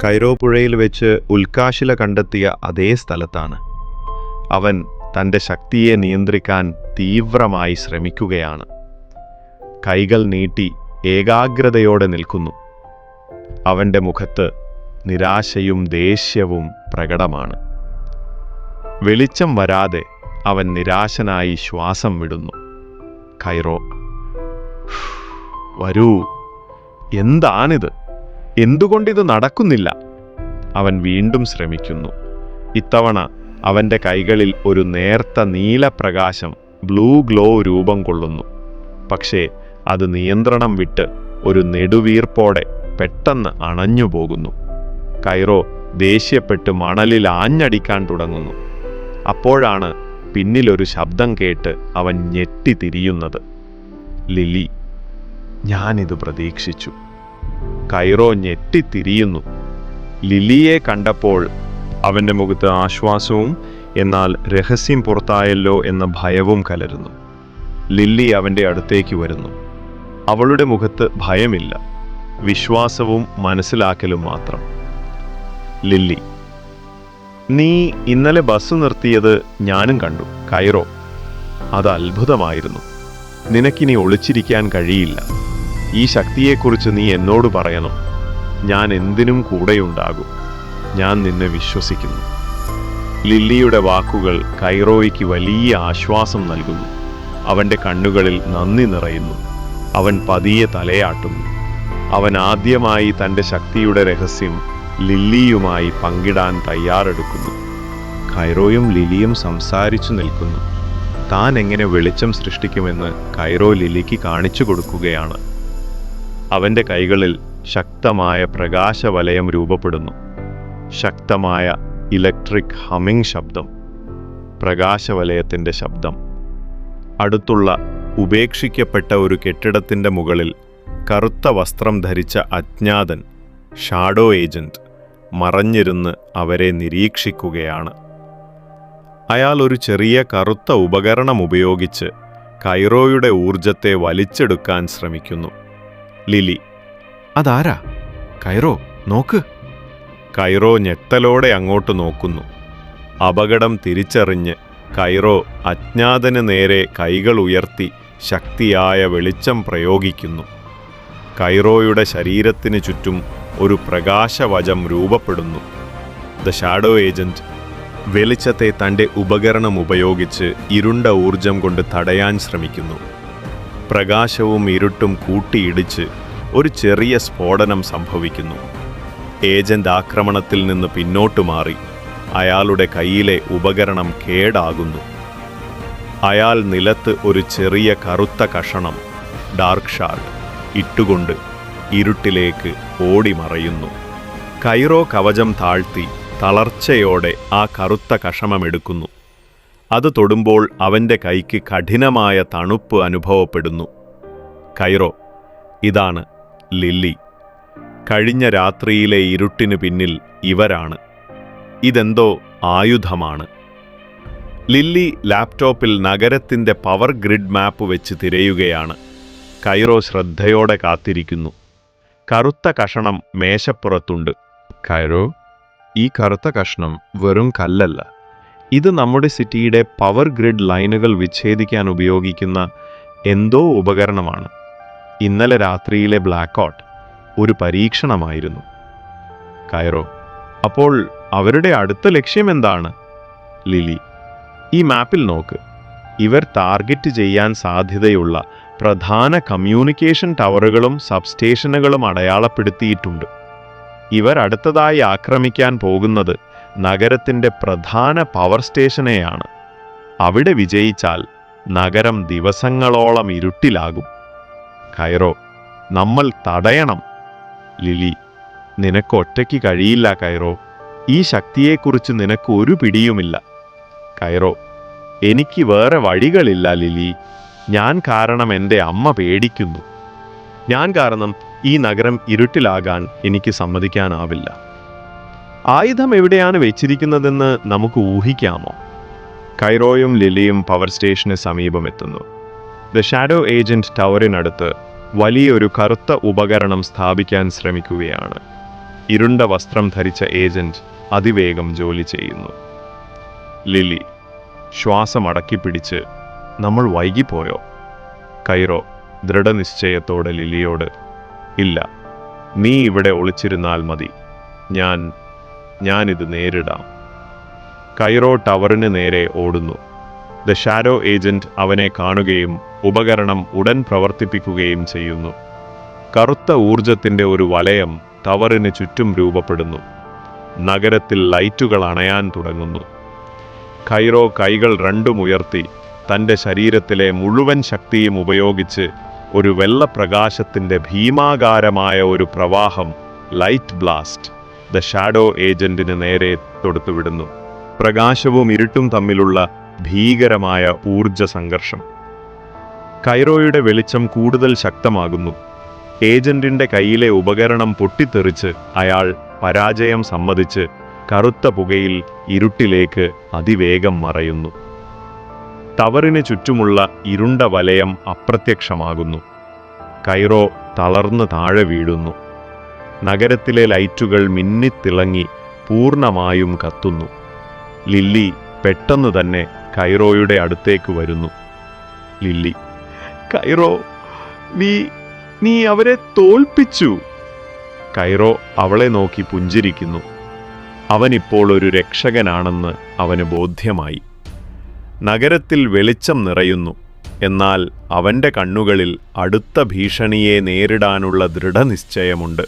Cairo പുഴയിൽ വെച്ച് ഉൽക്കാശില കണ്ടെത്തിയ അതേ സ്ഥലത്താണ്. അവൻ തൻ്റെ ശക്തിയെ നിയന്ത്രിക്കാൻ തീവ്രമായി ശ്രമിക്കുകയാണ്. കൈകൾ നീട്ടി ഏകാഗ്രതയോടെ നിൽക്കുന്നു. അവൻ്റെ മുഖത്ത് നിരാശയും ദേഷ്യവും പ്രകടമാണ്. വെളിച്ചം വരാതെ അവൻ നിരാശനായി ശ്വാസം വിടുന്നു. കൈറോ, വരൂ, എന്താണിത്? എന്തുകൊണ്ടിത് നടക്കുന്നില്ല? അവൻ വീണ്ടും ശ്രമിക്കുന്നു. ഇത്തവണ അവൻ്റെ കൈകളിൽ ഒരു നേർത്ത നീലപ്രകാശം, ബ്ലൂ ഗ്ലോ രൂപം കൊള്ളുന്നു. പക്ഷേ അത് നിയന്ത്രണം വിട്ട് ഒരു നെടുവീർപ്പോടെ പെട്ടെന്ന് അണഞ്ഞുപോകുന്നു. കൈറോ ദേഷ്യപ്പെട്ട് മണലിൽ ആഞ്ഞടിക്കാൻ തുടങ്ങുന്നു. അപ്പോഴാണ് പിന്നിലൊരു ശബ്ദം കേട്ട് അവൻ ഞെട്ടിത്തിരിയുന്നത്. ലിലി. ഞാനിത് പ്രതീക്ഷിച്ചു. കൈറോ ഞെട്ടിത്തിരിയുന്നു. ലിലിയെ കണ്ടപ്പോൾ അവൻ്റെ മുഖത്ത് ആശ്വാസവും എന്നാൽ രഹസ്യം പുറത്തായല്ലോ എന്ന ഭയവും കലരുന്നു. ലില്ലി അവൻ്റെ അടുത്തേക്ക് വരുന്നു. അവളുടെ മുഖത്ത് ഭയമില്ല, വിശ്വാസവും മനസ്സിലാക്കലും മാത്രം. ലില്ലി, നീ ഇന്നലെ ബസ് നിർത്തിയത് ഞാനും കണ്ടു. കൈറോ, അത് അത്ഭുതമായിരുന്നു. നിനക്കിനി ഒളിച്ചിരിക്കാൻ കഴിയില്ല. ഈ ശക്തിയെക്കുറിച്ച് നീ എന്നോട് പറയണം. ഞാൻ എന്തിനും കൂടെയുണ്ടാകും. ഞാൻ നിന്നെ വിശ്വസിക്കുന്നു. ലില്ലിയുടെ വാക്കുകൾ കൈറോയ്ക്ക് വലിയ ആശ്വാസം നൽകുന്നു. അവൻ്റെ കണ്ണുകളിൽ നന്ദി നിറയുന്നു. അവൻ പതിയെ തലയാട്ടുന്നു. അവൻ ആദ്യമായി തൻ്റെ ശക്തിയുടെ രഹസ്യം ലില്ലിയുമായി പങ്കിടാൻ തയ്യാറെടുക്കുന്നു. കൈറോയും ലിലിയും സംസാരിച്ചു നിൽക്കുന്നു. താൻ എങ്ങനെ വെളിച്ചം സൃഷ്ടിക്കുമെന്ന് കൈറോ ലിലിക്ക് കാണിച്ചു കൊടുക്കുകയാണ്. അവൻ്റെ കൈകളിൽ ശക്തമായ പ്രകാശവലയം രൂപപ്പെടുന്നു. ശക്തമായ ഇലക്ട്രിക് ഹമ്മിങ് ശബ്ദം, പ്രകാശവലയത്തിൻ്റെ ശബ്ദം. അടുത്തുള്ള ഉപേക്ഷിക്കപ്പെട്ട ഒരു കെട്ടിടത്തിൻ്റെ മുകളിൽ കറുത്ത വസ്ത്രം ധരിച്ച അജ്ഞാതൻ, ഷാഡോ ഏജന്റ്, മറഞ്ഞിരുന്ന് അവരെ നിരീക്ഷിക്കുകയാണ്. അയാൾ ഒരു ചെറിയ കറുത്ത ഉപകരണം ഉപയോഗിച്ച് കൈറോയുടെ ഊർജത്തെ വലിച്ചെടുക്കാൻ ശ്രമിക്കുന്നു. ലിലി, അതാരാ? കൈറോ, നോക്ക്. കൈറോ ഞെട്ടലോടെ അങ്ങോട്ട് നോക്കുന്നു. അപകടം തിരിച്ചറിഞ്ഞ് കൈറോ അജ്ഞാതന് നേരെ കൈകൾ ഉയർത്തി ശക്തിയായ വെളിച്ചം പ്രയോഗിക്കുന്നു. കൈറോയുടെ ശരീരത്തിന് ചുറ്റും ഒരു പ്രകാശവജം രൂപപ്പെടുന്നു. ദ ഷാഡോ ഏജന്റ് വെളിച്ചത്തെ തൻ്റെ ഉപകരണം ഉപയോഗിച്ച് ഇരുണ്ട ഊർജം കൊണ്ട് തടയാൻ ശ്രമിക്കുന്നു. പ്രകാശവും ഇരുട്ടും കൂട്ടിയിടിച്ച് ഒരു ചെറിയ സ്ഫോടനം സംഭവിക്കുന്നു. ഏജന്റ് ആക്രമണത്തിൽ നിന്ന് പിന്നോട്ടു മാറി. അയാളുടെ കയ്യിലെ ഉപകരണം കേടാകുന്നു. അയാൾ നിലത്ത് ഒരു ചെറിയ കറുത്ത കഷണം, ഡാർക്ക് ഷാർഡ്, ഇട്ടുകൊണ്ട് ഇരുട്ടിലേക്ക് ഓടിമറയുന്നു. കൈറോ കവചം താഴ്ത്തി തളർച്ചയോടെ ആ കറുത്ത കഷണമെടുക്കുന്നു. അത് തൊടുമ്പോൾ അവൻ്റെ കൈക്ക് കഠിനമായ തണുപ്പ് അനുഭവപ്പെടുന്നു. കൈറോ, ഇതാണ് ലില്ലി. കഴിഞ്ഞ രാത്രിയിലെ ഇരുട്ടിന് പിന്നിൽ ഇവരാണ്. ഇതെന്തോ ആയുധമാണ്. ലില്ലി ലാപ്ടോപ്പിൽ നഗരത്തിൻ്റെ പവർ ഗ്രിഡ് മാപ്പ് വെച്ച് തിരയുകയാണ്. കൈറോ ശ്രദ്ധയോടെ കാത്തിരിക്കുന്നു. കറുത്ത കഷണം മേശപ്പുറത്തുണ്ട്. കൈറോ, ഈ കറുത്ത കഷണം വെറും കല്ലല്ല. ഇത് നമ്മുടെ സിറ്റിയുടെ പവർ ഗ്രിഡ് ലൈനുകൾ വിച്ഛേദിക്കാൻ ഉപയോഗിക്കുന്ന എന്തോ ഉപകരണമാണ്. ഇന്നലെ രാത്രിയിലെ ബ്ലാക്ക് ഒരു പരീക്ഷണമായിരുന്നു. കൈറോ, അപ്പോൾ അവരുടെ അടുത്ത ലക്ഷ്യം എന്താണ്? ലിലി, ഈ മാപ്പിൽ നോക്ക്. ഇവർ ടാർഗറ്റ് ചെയ്യാൻ സാധ്യതയുള്ള പ്രധാന കമ്മ്യൂണിക്കേഷൻ ടവറുകളും സബ്സ്റ്റേഷനുകളും അടയാളപ്പെടുത്തിയിട്ടുണ്ട്. ഇവർ അടുത്തതായി ആക്രമിക്കാൻ പോകുന്നത് നഗരത്തിൻ്റെ പ്രധാന പവർ സ്റ്റേഷനെയാണ്. അവിടെ വിജയിച്ചാൽ നഗരം ദിവസങ്ങളോളം ഇരുട്ടിലാകും. കൈറോ, നമ്മൾ തടയണം. ലിലി, നിനക്ക് ഒറ്റയ്ക്ക് കഴിയില്ല കൈറോ. ഈ ശക്തിയെക്കുറിച്ച് നിനക്ക് ഒരു പിടിയുമില്ല. കൈറോ, എനിക്ക് വേറെ വഴികളില്ല ലിലി. ഞാൻ കാരണം എൻ്റെ അമ്മ പേടിക്കുന്നു. ഞാൻ കാരണം ഈ നഗരം ഇരുട്ടിലാകാൻ എനിക്ക് സമ്മതിക്കാനാവില്ല. ആയുധം എവിടെയാണ് വെച്ചിരിക്കുന്നതെന്ന് നമുക്ക് ഊഹിക്കാമോ? കൈറോയും ലിലിയും പവർ സ്റ്റേഷന് സമീപമെത്തുന്നു. ദ ഷാഡോ ഏജന്റ് ടവറിനടുത്ത് വലിയൊരു കറുത്ത ഉപകരണം സ്ഥാപിക്കാൻ ശ്രമിക്കുകയാണ്. ഇരുണ്ട വസ്ത്രം ധരിച്ച ഏജന്റ് അതിവേഗം ജോലി ചെയ്യുന്നു. ലിലി ശ്വാസമടക്കി പിടിച്ച്, നമ്മൾ വൈകിപ്പോയോ? കൈറോ ദൃഢനിശ്ചയത്തോടെ ലിലിയോട്, ഇല്ല, നീ ഇവിടെ ഒളിച്ചിരുന്നാൽ മതി, ഞാനിത് നേരിടാം. കൈറോ ടവറിന് നേരെ ഓടുന്നു. ദ ഷാഡോ ഏജന്റ് അവനെ കാണുകയും ഉപകരണം ഉടൻ പ്രവർത്തിപ്പിക്കുകയും ചെയ്യുന്നു. കറുത്ത ഊർജത്തിന്റെ ഒരു വലയം ടവറിന് ചുറ്റും രൂപപ്പെടുന്നു. നഗരത്തിൽ ലൈറ്റുകൾ അണയാൻ തുടങ്ങുന്നു. കൈറോ കൈകൾ രണ്ടും ഉയർത്തി തൻ്റെ ശരീരത്തിലെ മുഴുവൻ ശക്തിയും ഉപയോഗിച്ച് ഒരു വെള്ളപ്രകാശത്തിൻ്റെ ഭീമാകാരമായ ഒരു പ്രവാഹം, ലൈറ്റ് ബ്ലാസ്റ്റ്, ദ ഷാഡോ ഏജന്റിന് നേരെ തൊടുത്തുവിടുന്നു. പ്രകാശവും ഇരുട്ടും തമ്മിലുള്ള ഭീകരമായ ഊർജ സംഘർഷം. കൈറോയുടെ വെളിച്ചം കൂടുതൽ ശക്തമാകുന്നു. ഏജന്റിന്റെ കയ്യിലെ ഉപകരണം പൊട്ടിത്തെറിച്ച് അയാൾ പരാജയം സമ്മതിച്ച് കറുത്ത പുകയിൽ ഇരുട്ടിലേക്ക് അതിവേഗം മറയുന്നു. ടവറിന് ചുറ്റുമുള്ള ഇരുണ്ട വലയം അപ്രത്യക്ഷമാകുന്നു. കൈറോ തളർന്ന് താഴെ വീഴുന്നു. നഗരത്തിലെ ലൈറ്റുകൾ മിന്നിത്തിളങ്ങി പൂർണ്ണമായും കത്തുന്നു. ലില്ലി പെട്ടെന്ന് തന്നെ കൈറോയുടെ അടുത്തേക്ക് വരുന്നു. ലില്ലി, കൈറോ, നീ അവരെ തോൽപ്പിച്ചു. കൈറോ അവളെ നോക്കി പുഞ്ചിരിക്കുന്നു. അവനിപ്പോൾ ഒരു രക്ഷകനാണെന്ന് അവന് ബോധ്യമായി. നഗരത്തിൽ വെളിച്ചം നിറയുന്നു. എന്നാൽ അവൻ്റെ കണ്ണുകളിൽ അടുത്ത ഭീഷണിയെ നേരിടാനുള്ള ദൃഢനിശ്ചയമുണ്ട്.